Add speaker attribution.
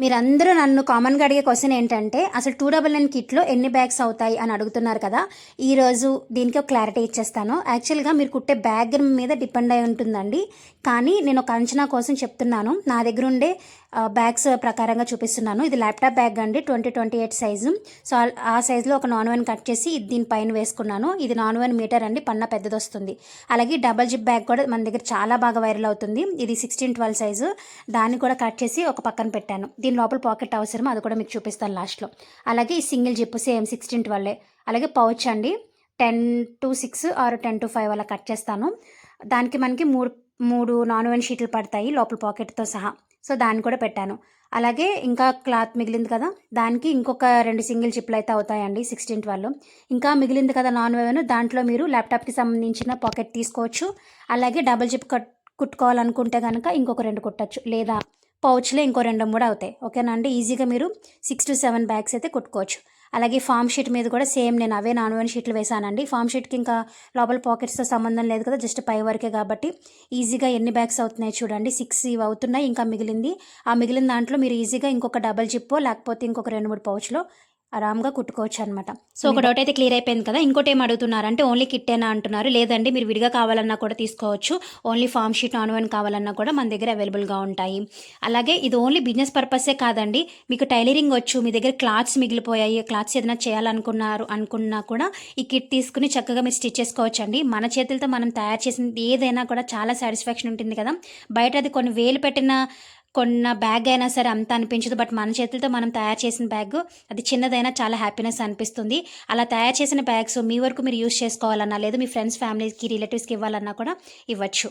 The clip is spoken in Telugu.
Speaker 1: మీరందరూ నన్ను కామన్గా అడిగే క్వశ్చన్ ఏంటంటే అసలు 299 కిట్లో ఎన్ని బ్యాగ్స్ అవుతాయి అని అడుగుతున్నారు కదా. ఈరోజు దీనికి ఒక క్లారిటీ ఇచ్చేస్తాను. యాక్చువల్గా మీరు కుట్టే బ్యాగ్ మీద డిపెండ్ అయి ఉంటుందండి. కానీ నేను ఒక అంచనా కోసం చెప్తున్నాను. నా దగ్గర ఉండే బ్యాగ్స్ ప్రకారంగా చూపిస్తున్నాను. ఇది ల్యాప్టాప్ బ్యాగ్ అండి, 2028 సైజు. సో ఆ సైజులో ఒక నాన్ వన్ కట్ చేసి దీనిపైన వేసుకున్నాను. ఇది నాన్ 1 మీటర్ అండి, పన్న పెద్దది వస్తుంది. అలాగే డబల్ జిప్ బ్యాగ్ కూడా మన దగ్గర చాలా బాగా వైరల్ అవుతుంది. ఇది 1612 సైజు. దాన్ని కూడా కట్ చేసి ఒక పక్కన పెట్టాను. దీని లోపల పాకెట్ అవసరం, అది కూడా మీకు చూపిస్తాను లాస్ట్లో. అలాగే ఈ సింగిల్ జిప్ సేమ్ 1612. అలాగే పౌచ్ అండి, 10-6 ఆర్ 10-5 అలా కట్ చేస్తాను. దానికి మనకి మూడు మూడు నాన్ వన్ షీట్లు పడతాయి లోపల పాకెట్తో సహా. సో దాన్ని కూడా పెట్టాను. అలాగే ఇంకా క్లాత్ మిగిలింది కదా, దానికి ఇంకొక 2 సింగిల్ జిప్లు అయితే అవుతాయండి 1612. ఇంకా మిగిలింది కదా నాన్ వన్, దాంట్లో మీరు ల్యాప్టాప్కి సంబంధించిన పాకెట్ తీసుకోవచ్చు. అలాగే డబుల్ జిప్ కుట్టుకోవాలనుకుంటే కనుక ఇంకొక 2 కుట్టచ్చు, లేదా పౌచ్లో ఇంకో 2-3 అవుతాయి. ఓకేనా అండి. ఈజీగా మీరు 6-7 బ్యాగ్స్ అయితే కుట్టుకోవచ్చు. అలాగే ఫామ్ షీట్ మీద కూడా సేమ్ నేను అవే నాన్ వన్ షీట్లు వేసానండి. ఫామ్ షీట్కి ఇంకా లోపల పాకెట్స్తో సంబంధం లేదు కదా, జస్ట్ పై వరకే కాబట్టి ఈజీగా ఎన్ని బ్యాగ్స్ అవుతున్నాయి చూడండి. 6 ఇవి అవుతున్నాయి. ఇంకా మిగిలింది, ఆ మిగిలిన దాంట్లో మీరు ఈజీగా ఇంకొక డబల్ జిప్పో లేకపోతే ఇంకొక 2-3 పౌచ్లో ఆరామ్గా కుట్టుకోవచ్చు అనమాట. సో ఒక డౌట్ అయితే క్లియర్ అయిపోయింది కదా. ఇంకోటి ఏం అడుగుతున్నారంటే ఓన్లీ కిట్టేనా అంటున్నారు. లేదండి, మీరు విడిగా కావాలన్నా కూడా తీసుకోవచ్చు. Only foam sheet non one కావాలన్నా కూడా మన దగ్గర అవైలబుల్గా ఉంటాయి. అలాగే ఇది ఓన్లీ బిజినెస్ పర్పసే కాదండి. మీకు టైలరింగ్ వచ్చు, మీ దగ్గర క్లాత్స్ మిగిలిపోయాయి, క్లాత్స్ ఏదైనా అనుకున్నా కూడా ఈ కిట్ తీసుకుని చక్కగా మీరు స్టిచ్ చేసుకోవచ్చు అండి. మన చేతులతో మనం తయారు చేసింది ఏదైనా కూడా చాలా సాటిస్ఫాక్షన్ ఉంటుంది కదా. బయట అది కొన్ని వేలు పెట్టిన కొన్న బ్యాగ్ అయినా సరే అంత అనిపించదు. బట్ మన చేతులతో మనం తయారు చేసిన బ్యాగ్, అది చిన్నదైనా చాలా హ్యాపీనెస్ అనిపిస్తుంది. అలా తయారు చేసిన బ్యాగ్స్ మీ వరకు మీరు యూస్ చేసుకోవాలన్నా, లేదా మీ ఫ్రెండ్స్ ఫ్యామిలీకి రిలేటివ్స్కి ఇవ్వాలన్నా కూడా ఇవ్వచ్చు.